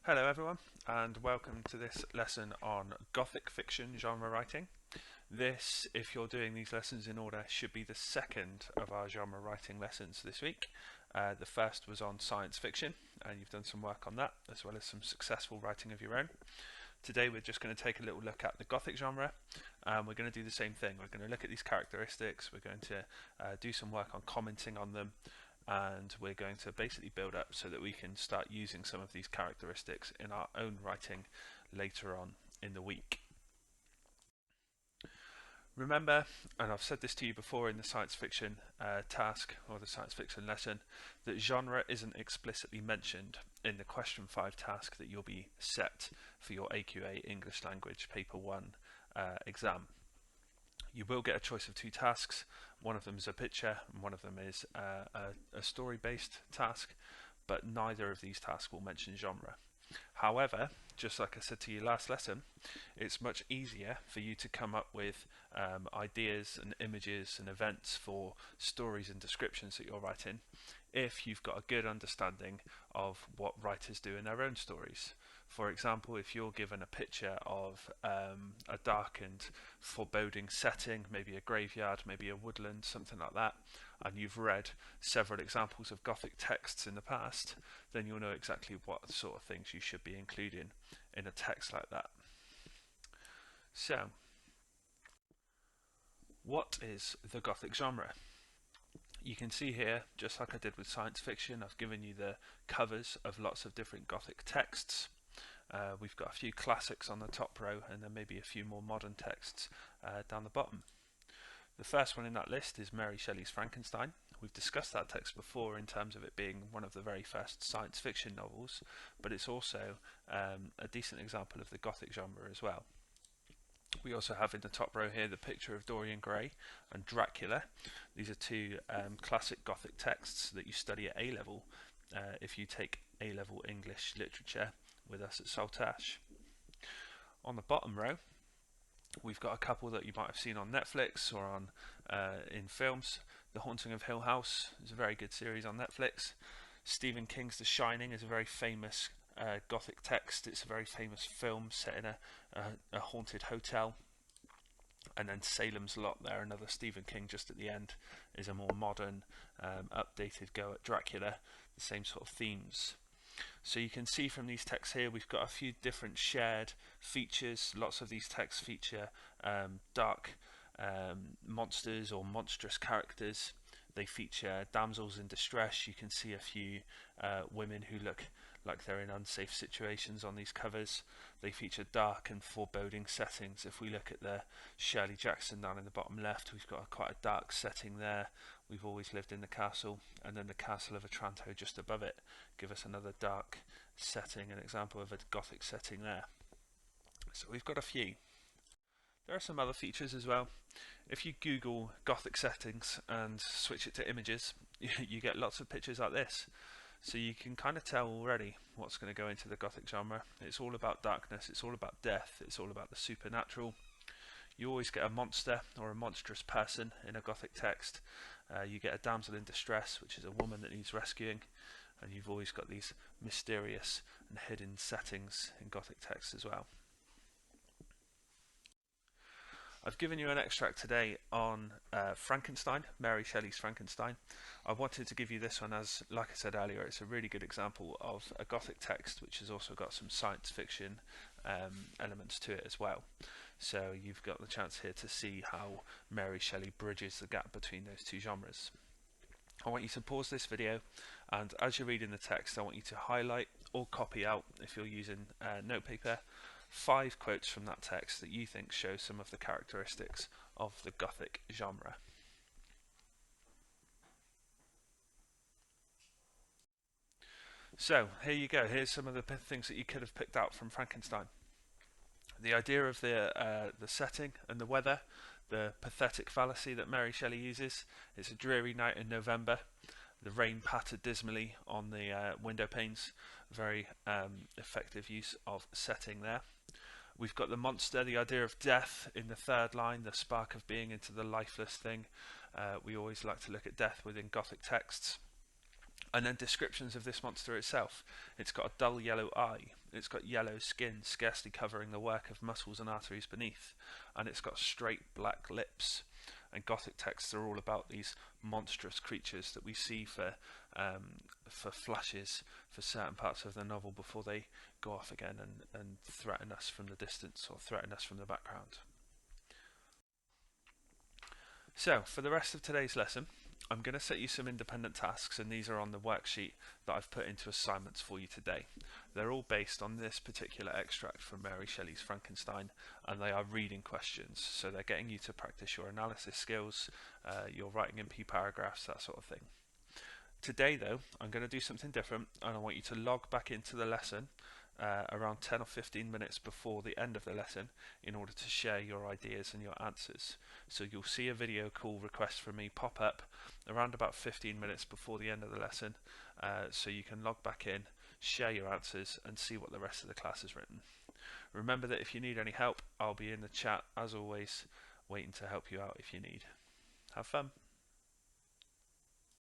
Hello everyone, and welcome to this lesson on Gothic fiction genre writing. This, if you're doing these lessons in order, should be the second of our genre writing lessons this week. The first was on science fiction, and you've done some work on that, as well as some successful writing of your own. Today we're just going to take a little look at the Gothic genre, and we're going to do the same thing. We're going to look at these characteristics, we're going to do some work on commenting on them, and we're going to basically build up so that we can start using some of these characteristics in our own writing later on in the week. Remember, and I've said this to you before in the science fiction task or the science fiction lesson, that genre isn't explicitly mentioned in the question 5 task that you'll be set for your AQA English Language Paper 1 exam. You will get a choice of 2 tasks. One of them is a picture and one of them is a story-based task, but neither of these tasks will mention genre. However, just like I said to you last lesson, it's much easier for you to come up with ideas and images and events for stories and descriptions that you're writing if you've got a good understanding of what writers do in their own stories. For example, if you're given a picture of a dark and foreboding setting, maybe a graveyard, maybe a woodland, something like that, and you've read several examples of Gothic texts in the past, then you'll know exactly what sort of things you should be including in a text like that. So, what is the Gothic genre? You can see here, just like I did with science fiction, I've given you the covers of lots of different Gothic texts. We've got a few classics on the top row and then maybe a few more modern texts down the bottom. The first one in that list is Mary Shelley's Frankenstein. We've discussed that text before in terms of it being one of the very first science fiction novels, but it's also a decent example of the Gothic genre as well. We also have in the top row here the picture of Dorian Gray and Dracula. These are two classic Gothic texts that you study at A-level if you take A-level English literature with us at Saltash. On the bottom row, we've got a couple that you might have seen on Netflix or on in films. The Haunting of Hill House is a very good series on Netflix. Stephen King's The Shining is a very famous Gothic text. It's a very famous film set in a haunted hotel. And then Salem's Lot there, another Stephen King just at the end, is a more modern, updated go at Dracula, the same sort of themes. So you can see from these texts here we've got a few different shared features. Lots of these texts feature dark monsters or monstrous characters. They feature damsels in distress. You can see a few women who look like they're in unsafe situations on these covers. They feature dark and foreboding settings. If we look at the Shirley Jackson down in the bottom left, we've got quite a dark setting there. We've always lived in the castle, and then the castle of Otranto just above it give us another dark setting, an example of a Gothic setting there. So we've got a few. There are some other features as well. If you Google Gothic settings and switch it to images, you get lots of pictures like this. So you can kind of tell already what's going to go into the Gothic genre. It's all about darkness, it's all about death, it's all about the supernatural. You always get a monster or a monstrous person in a Gothic text. You get a damsel in distress, which is a woman that needs rescuing. And you've always got these mysterious and hidden settings in Gothic texts as well. I've given you an extract today on Frankenstein, Mary Shelley's Frankenstein. I wanted to give you this one as, like I said earlier, it's a really good example of a Gothic text which has also got some science fiction elements to it as well. So you've got the chance here to see how Mary Shelley bridges the gap between those two genres. I want you to pause this video, and as you're reading the text I want you to highlight or copy out, if you're using notepaper, 5 quotes from that text that you think show some of the characteristics of the Gothic genre. So here you go, here's some of the things that you could have picked out from Frankenstein. The idea of the setting and the weather, the pathetic fallacy that Mary Shelley uses. It's a dreary night in November. The rain pattered dismally on the window panes. Very effective use of setting there. We've got the monster, the idea of death in the third line, the spark of being into the lifeless thing. We always like to look at death within Gothic texts. And then descriptions of this monster itself. It's got a dull yellow eye, it's got yellow skin scarcely covering the work of muscles and arteries beneath, and it's got straight black lips. And Gothic texts are all about these monstrous creatures that we see for flashes for certain parts of the novel before they go off again and threaten us from the distance or threaten us from the background. So, for the rest of today's lesson, I'm going to set you some independent tasks, and these are on the worksheet that I've put into assignments for you today. They're all based on this particular extract from Mary Shelley's Frankenstein, and they are reading questions, so they're getting you to practice your analysis skills, your writing in paragraphs, that sort of thing. Today, though, I'm going to do something different, and I want you to log back into the lesson around 10 or 15 minutes before the end of the lesson in order to share your ideas and your answers. So you'll see a video call request from me pop up around about 15 minutes before the end of the lesson, so you can log back in, share your answers, and see what the rest of the class has written. Remember that if you need any help, I'll be in the chat as always, waiting to help you out if you need. Have fun.